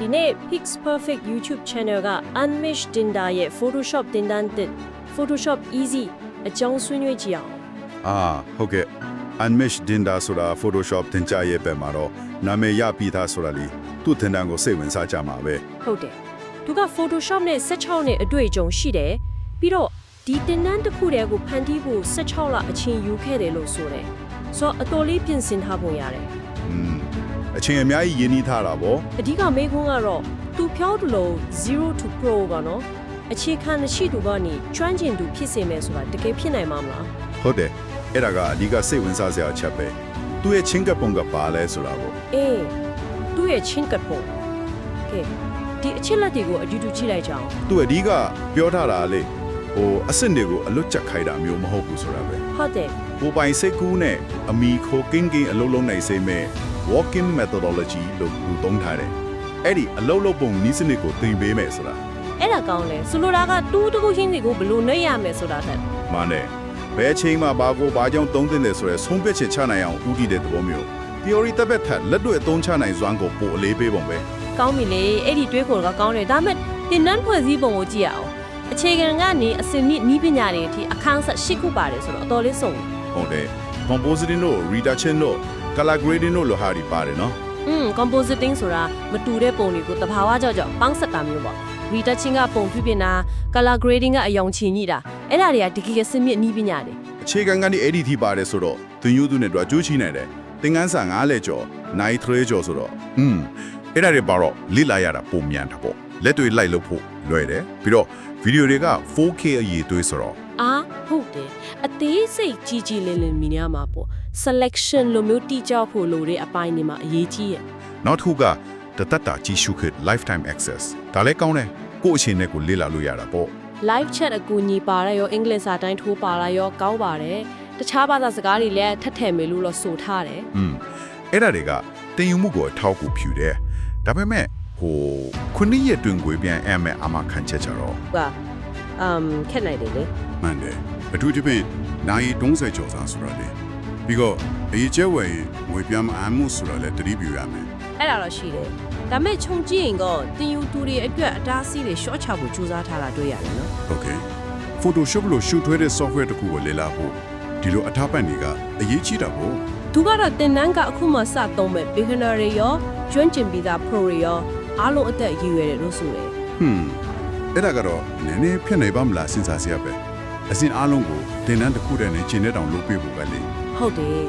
ဒီနေ့ Pix Perfect YouTube Channel က Unmesh Dinda ရဲ့ Photoshop သင်တန်းသစ် Photoshop Easy အကြောင်းဆွေးနွေးကြည့်အောင် ဟုတ်ကဲ့ Unmesh Dinda ဆိုတာ Photoshop သင်ကြားရဲ့ဘက်မှာတော့နာမည်ရပြီးသားဆိုတာလीသူ့သင်တန်းကိုစိတ်ဝင်စားကြမှာပဲ ဟုတ်တယ်သူက Photoshop နဲ့16နဲ့အတွေ့အကြုံရှိတယ်ပြီးတော့ဒီသင်တန်းတစ်ခုတည်းကိုဖန်တီးဖို့16လအချိန်ယူခဲ့တယ်လို့ဆိုတယ်ဆိုတော့အတော်လေးပြင်ဆင်ထားပုံရတယ် အချိန်အများကြီးရင်းနှီးထားတာပေါ့ အဓိကမေးခွန်းကတော့သူဖြောင်းတယ်လို့0 to pro ကနော်အခြေခံရှိသူကနေကျွမ်းကျင်သူဖြစ်စေမယ်ဆိုတာတကယ်ဖြစ်နိုင်မှာမလား ဟုတ်တယ်အဲ့ဒါကအဓိကစိတ်ဝင်စားစရာအချက်ပဲသူ့ရဲ့ချင်းကပ်ပုံကပါလဲဆိုတာပေါ့ အေးသူ့ရဲ့ချင်းကပ်ပုံကဲဒီအချက်လက်တွေကိုအတူတူကြည့်လိုက်ကြအောင် သူအဓိကပြောထားတာလေအစ်စ်တွေကိုအလွတ်ချက်ခိုင်းတာမျိုးမဟုတ်ဘူးဆိုတာပဲ ဟုတ်တယ် ကိုပိုင်စိတ်ကူးနဲ့အမီခိုကင်းကင်းအလုံးလုံးနိုင်စေမဲ့ walking methodology လို့သူသုံးထားတယ်အဲ့ဒီအလုံးလုံးပုံနည်းစနစ်ကိုသင်ပေးမယ်ဆိုတာ အဲ့ဒါကောင်းလဲဆိုလိုတာကတူးတခုချင်းစီကိုဘယ်လိုနှိပ်ရမယ်ဆိုတာထက် မှန်တယ်ဘယ်ချိန်မှာဘာကိုဘာကြောင့်သုံးသင့်တယ်ဆိုရယ်ဆုံးဖြတ်ချက်ချနိုင်အောင်ဦးတည်တဲ့သဘောမျိုး theory တစ်ပတ်ထက်လက်တွေ့အသုံးချနိုင်စွမ်းကိုပိုအလေးပေးပုံပဲ ကောင်းပြီလေအဲ့ဒီတွေးခေါ်ကကောင်းတယ်ဒါပေမဲ့သင်တန်းဖွဲ့စည်းပုံကိုကြည့်ရအောင်အခြေခံကနေအစင်မြင့်နီးပညာတွေအထိအခန်းဆက်၈ခုပါတယ်ဆိုတော့အတော်လေးစုံ ဟုတ်တယ် compositing တို့ retouching တို့ color grading တို့လိုဟာတွေပါတယ်နော် compositing ဆိုတာမတူတဲ့ပုံတွေကိုတဘာဝကြောင့်ပေါင်းဆက်တာမျိုးပေါ့ retouching ကပုံပြပြင်တာ color grading ကအယောင်ချီညိတာအဲ့ဒါတွေကတကယ်စင်မြင့်နီးပညာတွေ အခြေခံကနေအဲ့ဒီထိပါတယ်ဆိုတော့သင်ယူသူနဲ့တော့ကြိုးချီနိုင်တယ်သင်ခန်းစာ9လက်ကျော်နိုင်3ကျော်ဆိုတော့အဲ့ဒါတွေပါတော့လိလာရတာပုံမြန်တာပေါ့လက်တွေလိုက်လို့ဖို့လွယ်တယ်ပြီးတော့ဗီဒီယိုတွေက 4K အရေးသွေးဆိုတော့ ဟုတ်တယ်အသေးစိတ်ကြီးကြီးလင်းလင်းမြင်ရမှာပေါ့ selection လိုမျိုးတိကျဖို့လိုတဲ့အပိုင်းတွေမှာအရေးကြီးရဲ့ နောက်တစ်ခုကတတတာကြီးရှုခစ် lifetime access ဒါလည်းကောင်းတယ်ကိုယ့်အချိန်နဲ့ကိုလေ့လာလို့ရတာပေါ့ live chat အကူအညီပါရရောအင်္ဂလိပ်စာတိုင်းထိုးပါလာရောကောင်းပါတယ်တခြားဘာသာစကားတွေလည်းထပ်ထည့်မယ်လို့တော့ဆိုထားတယ် အဲ့ဒါတွေကတင်ယူမှုကိုအထောက်အကူပြုတယ်ဒါပေမဲ့ခုနှစ်ရက်တွင်ကိုပြန်အမယ်အမခံချက်ကြတော့ ခက်နိုင်တယ်လေ မှန်တယ်အထူးသဖြင့်နိုင်30ကျော်စားဆိုတာလေပြီးတော့အရေးကျဝယ်ငွေပြန်မအမှုဆိုတာလည်းတတိပြရမယ် အဲ့ဒါတော့ရှိတယ်ဒါပေမဲ့ခြုံကြည့်ရင်ကတင်ယူသူတွေအတွက်အတားအဆီးတွေ short ချဖို့ကြိုးစားထားတာတွေ့ရတယ်နော် Okay Photoshop လို့ shoot ထွဲတဲ့ software တစ်ခုကိုလေ့လာဖို့ဒီလိုအထောက်ပံ့တွေကအရေးကြီးတာပေါ့ သူကတော့တင်နန်းကအခုမှစသုံးမဲ့ beginner တွေရောကျွမ်းကျင်ပြီးသား pro တွေရောအားလုံးအသက်အရွယ်တွေလို့ဆိုတယ် အဲ့ဒါကတော့နည်းနည်းဖြစ်နေပါမလားစဉ်းစားစရာပဲအစဉ်အားလုံးကိုတင်နန်းတစ်ခုတည်းနဲ့ကျင့်တဲ့တောင်လုပ်ပေးဖို့ပဲလေ ဟုတ်တယ်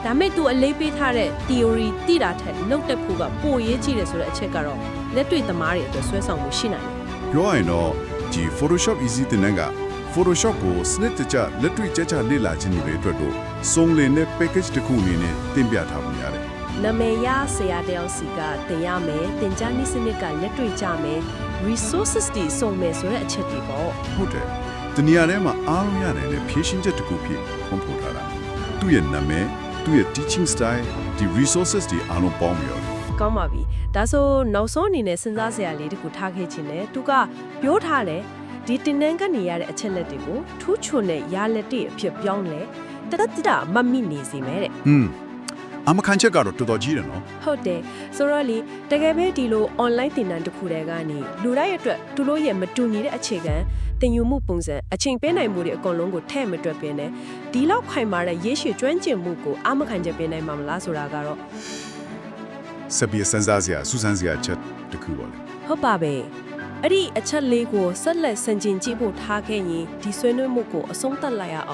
ဒါမဲ့သူအလေးပေးထားတဲ့ theory တိတာထက်လောက်တက်ဖို့ကပိုရေးကြည့်တယ်ဆိုတဲ့အချက်ကတော့လက်တွေ့သမားတွေအတွက်ဆွဲဆောင်မှုရှိနိုင်တယ် ပြောရရင်တော့ဒီ Photoshop Easy တင်နန်းက Photoshop ကိုစနစ်တကျလက်တွေ့ကျကျလေ့လာခြင်းတွေအတွက်တော့စုံလင်တဲ့ package တစ်ခုအနေနဲ့တင်ပြထားပုံရတယ် နာမည်ရဆရာတယောက်စီကတင်ရမယ်တင်ကြားနည်းစနစ်ကလက်တွေ့ကြမယ် resources တွေစုံမယ်ဆိုတဲ့အချက်တွေပေါ့ ဟုတ်တယ်ဒီနေရာထဲမှာအားလုံးရနိုင်တဲ့ဖြည့်ရှင်းချက်တစ်ခုဖြစ်ဖွင့်ဖို့ထားတာသူ့ရဲ့နာမည်သူ့ရဲ့ teaching style ဒီ resources တွေအားလုံးပေါင်းပြီးတော့ ကောင်းပါပြီဒါဆိုနောက်ဆုံးအနေနဲ့စဉ်းစားစရာလေးတခုထားခဲ့ခြင်းနဲ့သူကပြောထားတယ်ဒီတင်နန်းကနေရတဲ့အချက်လက်တွေကိုထူးချွန်တဲ့ရလက်တွေအဖြစ်ပြောင်းလဲတတမမိနေစီမယ်တဲ့ အမခံချက်ကတော့တော်တော်ကြီးတယ်နော် ဟုတ်တယ်ဆိုတော့လေတကယ်ပဲဒီလို online သင်တန်းတစ်ခုတည်းကနေလူတိုင်းအတွက်သူတို့ရဲ့မတူညီတဲ့အခြေခံသင်ယူမှုပုံစံအချိန်ပေးနိုင်မှုတွေအကုန်လုံးကိုထည့်မတွက်ပင်နဲ့ဒီလောက်ခိုင်မာတဲ့ရေရှည်ကျွမ်းကျင်မှုကိုအမခံချက်ပေးနိုင်မှာမလားဆိုတာကတော့ စပီစန်စားစရာစူးစမ်းစရာချက်တစ်ခုပါလေ ဟုတ်ပါပဲအဲ့ဒီအချက်လေးကိုဆက်လက်ဆင်ခြင်ကြည့်ဖို့ထားခဲ့ရင်ဒီဆွေးနွေးမှုကိုအဆုံးသတ်လိုက်ရအောင်